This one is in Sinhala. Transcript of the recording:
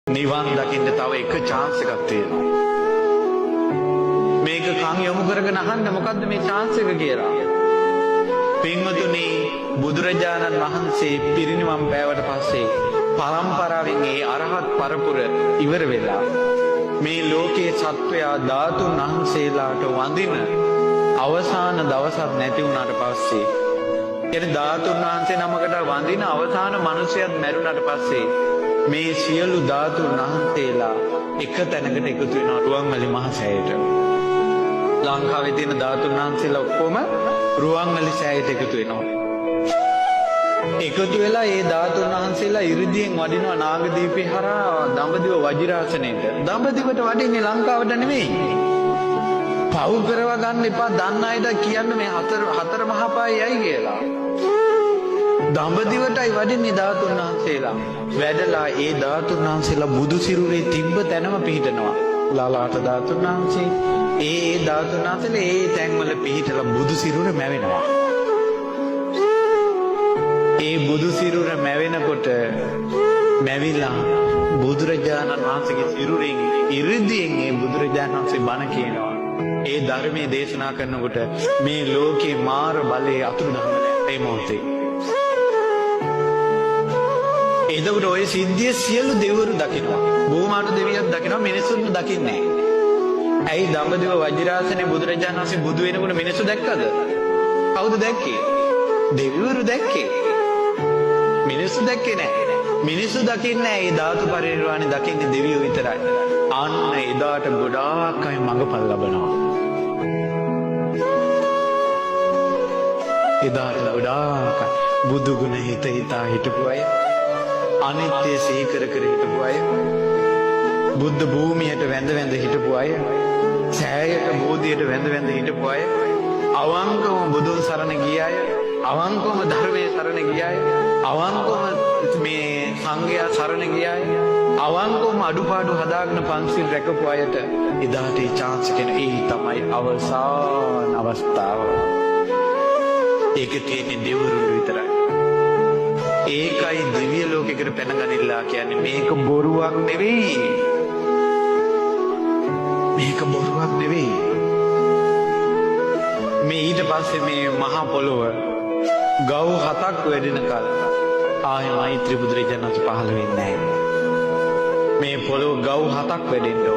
නිවන් දකින්න තව එක chance එකක් තියෙනවා. මේක කන් යොමු කරගෙන අහන්න මොකද්ද මේ chance එක කියලා. පින්වතුනි, බුදුරජාණන් වහන්සේ පිරිනිවන් පෑවට පස්සේ පරම්පරාවෙන් ඒ අරහත් පරපුර ඉවර වෙලා මේ ලෝකයේ සත්වයා ධාතුන් වහන්සේලාට වඳින අවසාන දවසක් නැති වුණාට පස්සේ, එන ධාතුන් වහන්සේ නමකට වඳින අවසාන මිනිසයත් මැරුණාට පස්සේ මේ සියලු ධාතුන් වහන්සේලා එක තැනකට එකතු වෙනවා රුවන්වැලි මහ සෑයට. ලංකාවේ තියෙන ධාතුන් වහන්සේලා ඔක්කොම රුවන්වැලි සෑයට එකතු වෙනවා. එකතු වෙලා ඒ ධාතුන් වහන්සේලා ඉරිදියෙන් වඩිනවා නාගදීපේ හරහා දඹදිව වජිරාසනයට. දඹදිවට වඩින්නේ ලංකාවට නෙමෙයි. පව් කරව ගන්න එපා. දන්න අයට කියන්න මේ හතර මහා පායයි කියලා. දඹදිවටයි වඩින්නේ ධාතුන් වහන්සේලා. වැඩලා ඒ ධාතුන් වහන්සේලා බුදු සිරුරේ තිබ්බ තැනම පිහිටනවා. ලලාට ධාතුන් වහන්සේ ඒ ධාතුන් වහන්සේලා ඒ තැන්වල පිහිටලා බුදු සිරුර මැවෙනවා. ඒ බුදු සිරුර මැවෙනකොට මැවිලා බුදුරජාණන් වහන්සේගේ සිරුරෙන් ඉරිදියෙන් ඒ බුදුරජාණන් වහන්සේ බණ කියනවා. ඒ ධර්මයේ දේශනා කරනකොට මේ ලෝකේ මාර බලයේ අතුරුදහන ඒ මොහොතේ. එතකොට ඔය සිද්ධිය සියලු දෙවිවරු දකිනවා. බෝමාට දෙවියන් දකිනවා, මිනිසුන් දකින්නේ නැහැ. ඇයි දඹදිව වජිරාසනේ බුදුරජාණන් වහන්සේ බුදු වෙනකොට මිනිස්සු දැක්කද? කවුද දැක්කේ? දෙවිවරු දැක්කේ. මිනිස්සු දැක්කේ නැහැ. මිනිස්සු දකින්නේ නැහැ. ඒ ධාතු පරිනිර්වාණය දකින්නේ දෙවියෝ විතරයි. අන්න එදාට ගොඩාක් අය මඟපල් ලබනවා. එදාට ගොඩාක් බුදු ගුණ හිත හිතා හිටපු අය, අනිත්‍ය සිහි කර කර හිටපු අය, බුද්ධ භූමියට වැඳ වැඳ හිටපු අය, සෑයට බෝධියට වැඳ වැඳ හිටපු අය, අවංකවම බුදුන් සරණ ගිය අය, අවංකවම ධර්මයේ සරණ ගිය අය, අවංකවම මේ සංඝයා සරණ ගිය අය, අවංකවම අඩුපාඩු හදාගෙන පන්සිල් රැකපු අයට එදාට ඒ chance එක ඒ තමයි අවසාන අවස්ථාව. ඒක තියෙන්නේ දෙවිවරු විතරයි. ඒකයි දිව්‍ය ලෝකයකට පැනගනිලා කියන්නේ. මේක බොරුවක් නෙවෙයි. මේක බොරුවක් නෙවෙයි. මේ ඊට පස්සේ මේ මහා පොළොව ගව් 7ක් වැඩෙනකල් ආයේ මෛත්‍රී බුදුරජාණන් වහන්සේ පහළ වෙන්නේ නැහැ. මේ පොළොව ගව් 7ක් වැඩෙන්න